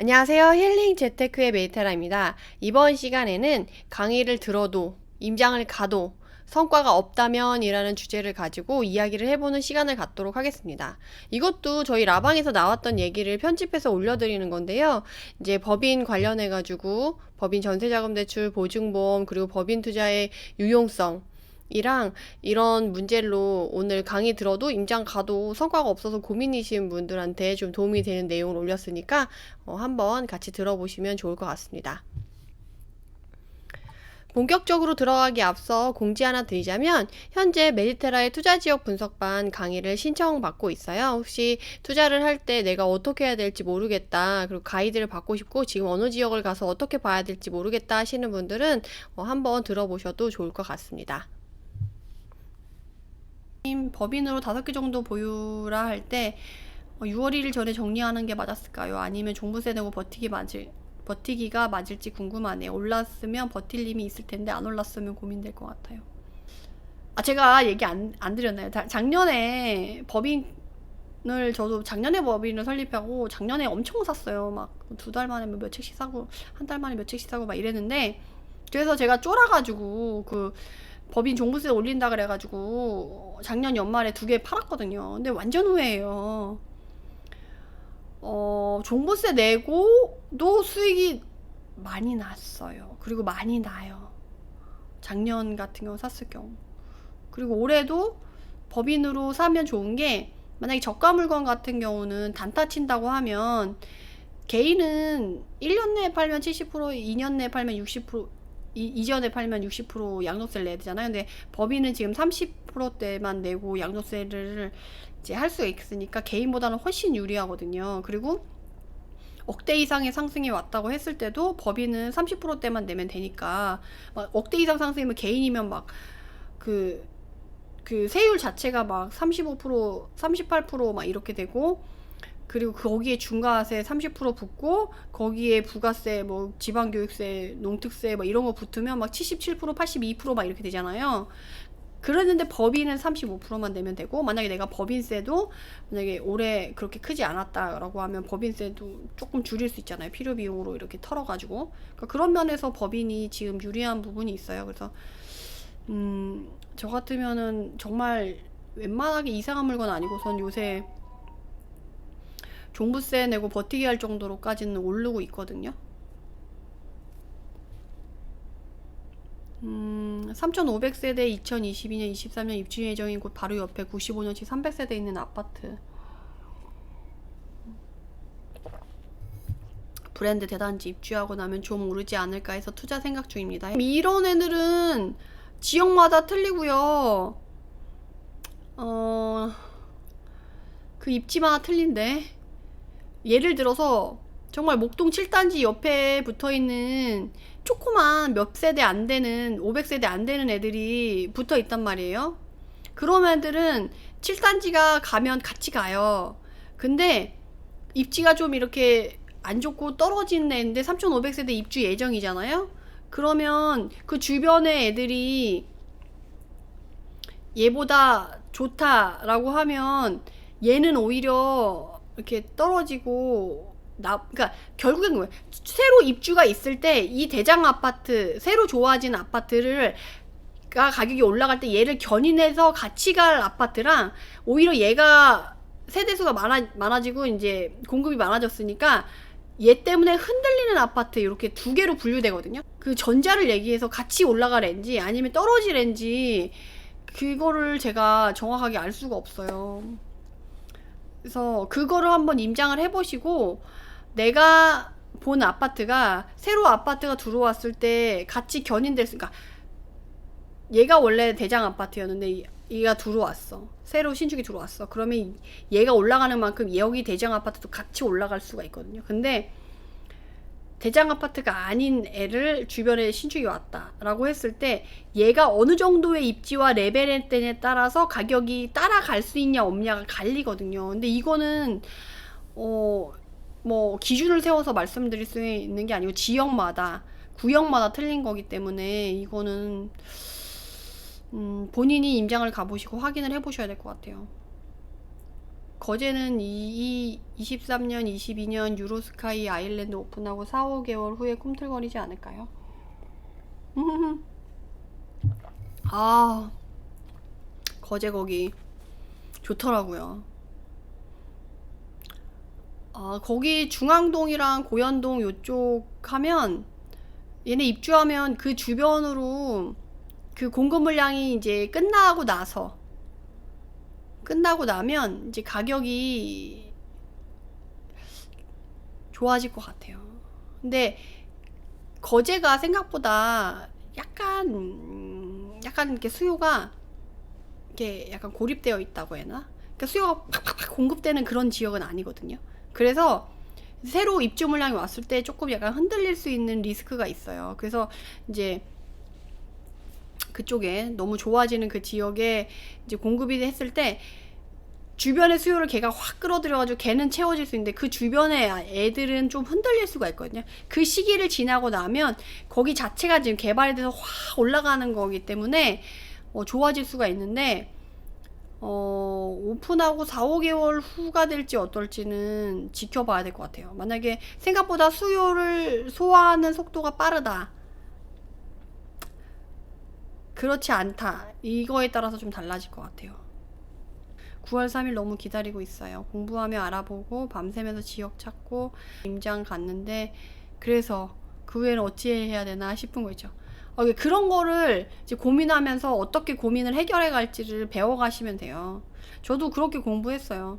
안녕하세요. 힐링 재테크의 메이테라입니다. 이번 시간에는 강의를 들어도 임장을 가도 성과가 없다면 이라는 주제를 가지고 이야기를 해보는 시간을 갖도록 하겠습니다. 이것도 저희 라방에서 나왔던 얘기를 편집해서 올려드리는 건데요. 이제 법인 관련해가지고 법인 전세자금 대출 보증보험 그리고 법인 투자의 유용성 이랑 이런 문제로 오늘 강의 들어도 임장 가도 성과가 없어서 고민이신 분들한테 좀 도움이 되는 내용을 올렸으니까 한번 같이 들어보시면 좋을 것 같습니다. 본격적으로 들어가기 앞서 공지 하나 드리자면 현재 메디테라의 투자지역 분석반 강의를 신청받고 있어요. 혹시 투자를 할 때 내가 어떻게 해야 될지 모르겠다, 그리고 가이드를 받고 싶고 지금 어느 지역을 가서 어떻게 봐야 될지 모르겠다 하시는 분들은 한번 들어보셔도 좋을 것 같습니다. 법인으로 5개 정도 보유라 할 때 6월 1일 전에 정리하는 게 맞았을까요? 아니면 종부세 내고 버티기가 맞을지 궁금하네요. 올랐으면 버틸 힘이 있을 텐데 안 올랐으면 고민될 것 같아요. 제가 얘기 안 드렸나요? 작년에 저도 작년에 법인을 설립하고 작년에 엄청 샀어요. 막 2달 만에 몇 책씩 사고 한 달 만에 몇 책씩 사고 막 이랬는데, 그래서 제가 쫄아가지고 법인 종부세 올린다 그래가지고 작년 연말에 2개 팔았거든요. 근데 완전 후회해요. 종부세 내고도 수익이 많이 났어요. 그리고 많이 나요. 작년 같은 경우 샀을 경우. 그리고 올해도 법인으로 사면 좋은 게, 만약에 저가 물건 같은 경우는 단타 친다고 하면 개인은 1년 내에 팔면 70%, 2년 내에 팔면 60%, 이전에 팔면 60% 양도세를 내야 되잖아요. 근데 법인은 지금 30%대만 내고 양도세를 이제 할 수 있으니까 개인보다는 훨씬 유리하거든요. 그리고 억대 이상의 상승이 왔다고 했을 때도 법인은 30%대만 내면 되니까, 막 억대 이상 상승이면 개인이면 막 그 세율 자체가 막 35%, 38% 이렇게 되고, 그리고 거기에 중과세 30% 붙고 거기에 부가세, 뭐 지방교육세, 농특세 이런 거 붙으면 막 77%, 82% 이렇게 되잖아요. 그랬는데 법인은 35%만 내면 되고, 만약에 내가 법인세도 만약에 올해 그렇게 크지 않았다라고 하면 법인세도 조금 줄일 수 있잖아요. 필요 비용으로 이렇게 털어가지고. 그러니까 그런 면에서 법인이 지금 유리한 부분이 있어요. 그래서 저 같으면은 정말 웬만하게 이상한 물건 아니고선 요새 종부세 내고 버티기 할 정도로까지는 오르고 있거든요. 3,500세대 2022년 23년 입주 예정인 곳 바로 옆에 95년치 300세대 있는 아파트. 브랜드 대단지 입주하고 나면 좀 오르지 않을까 해서 투자 생각 중입니다. 이런 애들은 지역마다 틀리고요. 그 입지마다 틀린데, 예를 들어서 정말 목동 7단지 옆에 붙어있는 조그만 몇 세대 안 되는 500세대 안 되는 애들이 붙어 있단 말이에요. 그런 애들은 7단지가 가면 같이 가요. 근데 입지가 좀 이렇게 안 좋고 떨어지는 애인데 3,500세대 입주 예정이잖아요. 그러면 그 주변의 애들이 얘보다 좋다라고 하면 얘는 오히려 이렇게 떨어지고, 그러니까 결국엔 뭐예요? 새로 입주가 있을 때 이 대장 아파트, 새로 좋아진 아파트를 가격이 올라갈 때 얘를 견인해서 같이 갈 아파트랑, 오히려 얘가 세대수가 많아지고 이제 공급이 많아졌으니까 얘 때문에 흔들리는 아파트, 이렇게 2개로 분류되거든요. 그 전자를 얘기해서 같이 올라갈 앤지 아니면 떨어질 앤지 그거를 제가 정확하게 알 수가 없어요. 그래서 그거를 한번 임장을 해보시고, 내가 본 아파트가 새로 아파트가 들어왔을 때 같이 견인됐으니까, 얘가 원래 대장 아파트였는데 얘가 들어왔어, 새로 신축이 들어왔어. 그러면 얘가 올라가는 만큼 여기 대장 아파트도 같이 올라갈 수가 있거든요. 근데 대장 아파트가 아닌 애를 주변에 신축이 왔다라고 했을 때 얘가 어느 정도의 입지와 레벨에 따라서 가격이 따라갈 수 있냐 없냐가 갈리거든요. 근데 이거는 뭐 기준을 세워서 말씀드릴 수 있는 게 아니고 지역마다, 구역마다 틀린 거기 때문에 이거는 본인이 임장을 가보시고 확인을 해보셔야 될 것 같아요. 거제는 23년, 22년 유로스카이 아일랜드 오픈하고 4, 5개월 후에 꿈틀거리지 않을까요? 아, 거제 거기 좋더라고요. 아, 거기 중앙동이랑 고현동 요쪽 하면 얘네 입주하면 그 주변으로 그 공급 물량이 이제 끝나고 나면 이제 가격이 좋아질 것 같아요. 근데 거제가 생각보다 약간 이렇게 수요가 이렇게 약간 고립되어 있다고 해나? 그러니까 수요가 팍팍팍 공급되는 그런 지역은 아니거든요. 그래서 새로 입주 물량이 왔을 때 조금 약간 흔들릴 수 있는 리스크가 있어요. 그래서 이제 그쪽에 너무 좋아지는 그 지역에 이제 공급이 했을 때 주변의 수요를 걔가 확 끌어들여가지고 걔는 채워질 수 있는데 그 주변의 애들은 좀 흔들릴 수가 있거든요. 그 시기를 지나고 나면 거기 자체가 지금 개발돼서 확 올라가는 거기 때문에 좋아질 수가 있는데 오픈하고 4, 5개월 후가 될지 어떨지는 지켜봐야 될 것 같아요. 만약에 생각보다 수요를 소화하는 속도가 빠르다, 그렇지 않다, 이거에 따라서 좀 달라질 것 같아요. 9월 3일 너무 기다리고 있어요. 공부하며 알아보고 밤새면서 지역 찾고 임장 갔는데 그래서 그 후에는 어찌해야 되나 싶은 거 있죠. 그런 거를 이제 고민하면서 어떻게 고민을 해결해 갈지를 배워가시면 돼요. 저도 그렇게 공부했어요.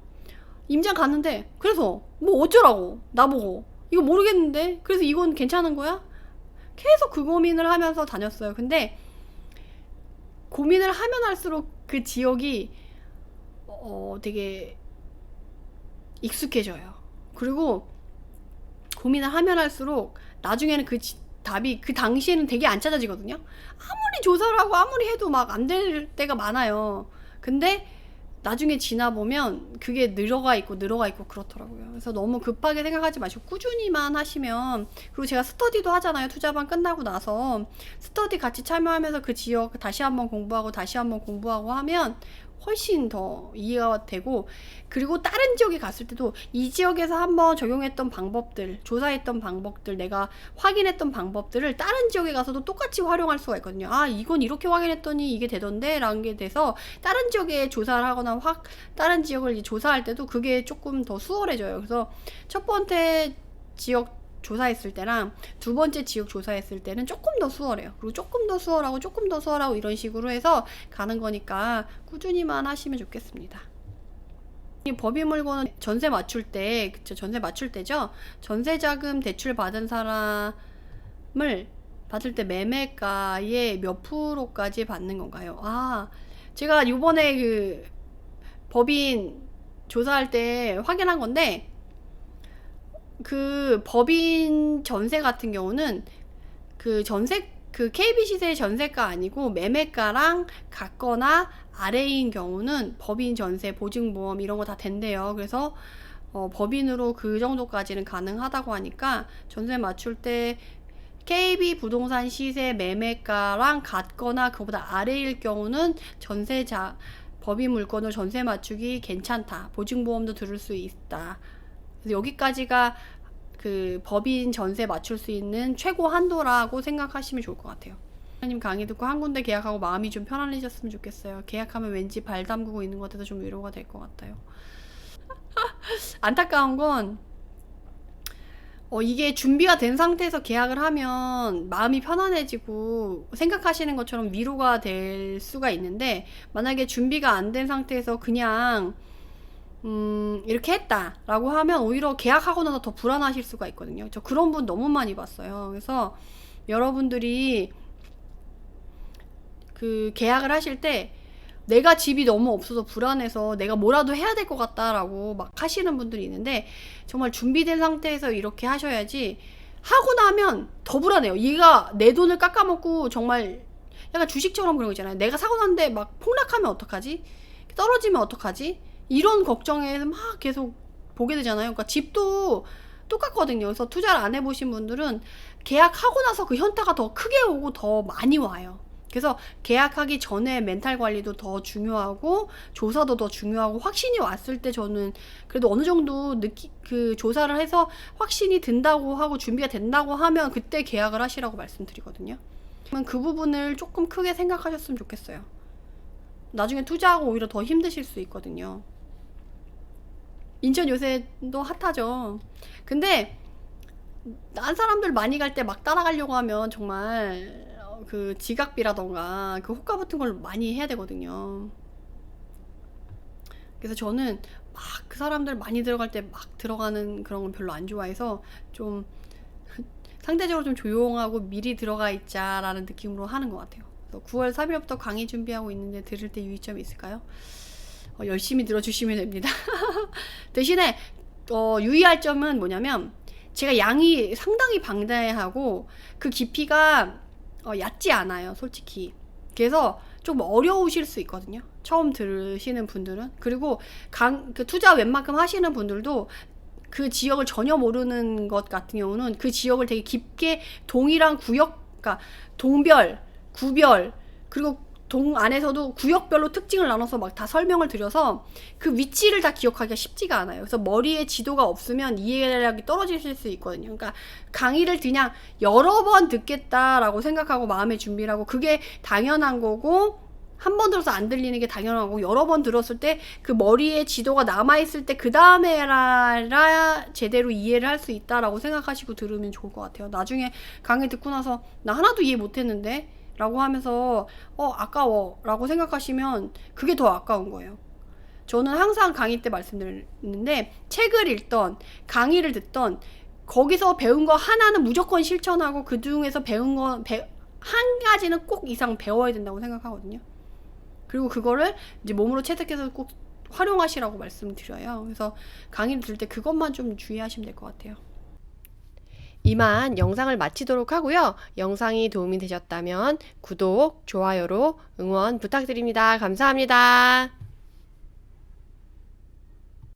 임장 갔는데 그래서 뭐 어쩌라고 나보고 이거 모르겠는데 그래서 이건 괜찮은 거야? 계속 그 고민을 하면서 다녔어요. 근데 고민을 하면 할수록 그 지역이 되게 익숙해져요. 그리고 고민을 하면 할수록 나중에는 답이 그 당시에는 되게 안 찾아지거든요. 아무리 조사를 하고 아무리 해도 막 안 될 때가 많아요. 근데 나중에 지나보면 그게 늘어가 있고 그렇더라고요. 그래서 너무 급하게 생각하지 마시고 꾸준히만 하시면, 그리고 제가 스터디도 하잖아요. 투자반 끝나고 나서 스터디 같이 참여하면서 그 지역 다시 한번 공부하고 하면 훨씬 더 이해가 되고, 그리고 다른 지역에 갔을 때도 이 지역에서 한번 적용했던 방법들, 조사했던 방법들, 내가 확인했던 방법들을 다른 지역에 가서도 똑같이 활용할 수가 있거든요. 아, 이건 이렇게 확인했더니 이게 되던데 라는 게 돼서 다른 지역에 조사를 하거나 다른 지역을 조사할 때도 그게 조금 더 수월해져요. 그래서 첫 번째 지역 조사했을 때랑 두 번째 지역 조사했을 때는 조금 더 수월해요. 그리고 조금 더 수월하고 이런 식으로 해서 가는 거니까 꾸준히만 하시면 좋겠습니다. 이 법인물건은 전세 맞출 때, 그쵸, 전세 맞출 때죠. 전세자금 대출 받은 사람을 받을 때 매매가의 몇 프로까지 받는 건가요? 아, 제가 요번에 그 법인 조사할 때 확인한 건데, 그 법인 전세 같은 경우는 그 KB 시세 전세가 아니고 매매가랑 같거나 아래인 경우는 법인 전세 보증보험 이런 거 다 된대요. 그래서 법인으로 그 정도까지는 가능하다고 하니까 전세 맞출 때 KB 부동산 시세 매매가랑 같거나 그보다 아래일 경우는 법인 물건을 전세 맞추기 괜찮다. 보증보험도 들을 수 있다. 그래서 여기까지가 그 법인 전세 맞출 수 있는 최고 한도라고 생각하시면 좋을 것 같아요. 님 강의 듣고 한 군데 계약하고 마음이 좀 편안해졌으면 좋겠어요. 계약하면 왠지 발 담그고 있는 것 같아서 좀 위로가 될 것 같아요. 안타까운 건 이게 준비가 된 상태에서 계약을 하면 마음이 편안해지고 생각하시는 것처럼 위로가 될 수가 있는데, 만약에 준비가 안 된 상태에서 그냥 이렇게 했다라고 하면 오히려 계약하고 나서 더 불안하실 수가 있거든요. 저 그런 분 너무 많이 봤어요. 그래서 여러분들이 그 계약을 하실 때 내가 집이 너무 없어서 불안해서 내가 뭐라도 해야 될 것 같다라고 막 하시는 분들이 있는데, 정말 준비된 상태에서 이렇게 하셔야지, 하고 나면 더 불안해요. 얘가 내 돈을 깎아먹고 정말 약간 주식처럼 그런 거 있잖아요. 내가 사고 났는데 막 폭락하면 어떡하지? 떨어지면 어떡하지? 이런 걱정에서 막 계속 보게 되잖아요. 그러니까 집도 똑같거든요. 그래서 투자를 안 해보신 분들은 계약하고 나서 그 현타가 더 크게 오고 더 많이 와요. 그래서 계약하기 전에 멘탈 관리도 더 중요하고 조사도 더 중요하고 확신이 왔을 때 저는 그래도 어느 정도 그 조사를 해서 확신이 든다고 하고 준비가 된다고 하면 그때 계약을 하시라고 말씀드리거든요. 그 부분을 조금 크게 생각하셨으면 좋겠어요. 나중에 투자하고 오히려 더 힘드실 수 있거든요. 인천 요새도 핫하죠. 근데 딴 사람들 많이 갈 때 막 따라가려고 하면 정말 그 지각비라던가 그 호가 붙은 걸 많이 해야 되거든요. 그래서 저는 막 그 사람들 많이 들어갈 때 막 들어가는 그런 건 별로 안 좋아해서 좀 상대적으로 좀 조용하고 미리 들어가 있자라는 느낌으로 하는 것 같아요. 그래서 9월 3일부터 강의 준비하고 있는데 들을 때 유의점이 있을까요? 열심히 들어주시면 됩니다. 대신에 유의할 점은 뭐냐면 제가 양이 상당히 방대하고 그 깊이가 얕지 않아요, 솔직히. 그래서 좀 어려우실 수 있거든요, 처음 들으시는 분들은. 그리고 그 투자 웬만큼 하시는 분들도 그 지역을 전혀 모르는 것 같은 경우는 그 지역을 되게 깊게 동이랑 구역, 그러니까 동별, 구별, 그리고 동 안에서도 구역별로 특징을 나눠서 막 다 설명을 드려서 그 위치를 다 기억하기가 쉽지가 않아요. 그래서 머리에 지도가 없으면 이해력이 떨어지실 수 있거든요. 그러니까 강의를 그냥 여러 번 듣겠다라고 생각하고 마음의 준비를 하고 그게 당연한 거고, 한 번 들어서 안 들리는 게 당연하고 여러 번 들었을 때 그 머리에 지도가 남아있을 때 그 다음에라 제대로 이해를 할 수 있다라고 생각하시고 들으면 좋을 것 같아요. 나중에 강의 듣고 나서 나 하나도 이해 못했는데 라고 하면서 아까워 라고 생각하시면 그게 더 아까운 거예요. 저는 항상 강의 때 말씀드리는데 책을 읽던 강의를 듣던 거기서 배운 거 하나는 무조건 실천하고 그 중에서 배운 거 한 가지는 꼭 이상 배워야 된다고 생각하거든요. 그리고 그거를 이제 몸으로 체득해서 꼭 활용하시라고 말씀드려요. 그래서 강의를 들을 때 그것만 좀 주의하시면 될 것 같아요. 이만 영상을 마치도록 하고요. 영상이 도움이 되셨다면 구독, 좋아요로 응원 부탁드립니다. 감사합니다.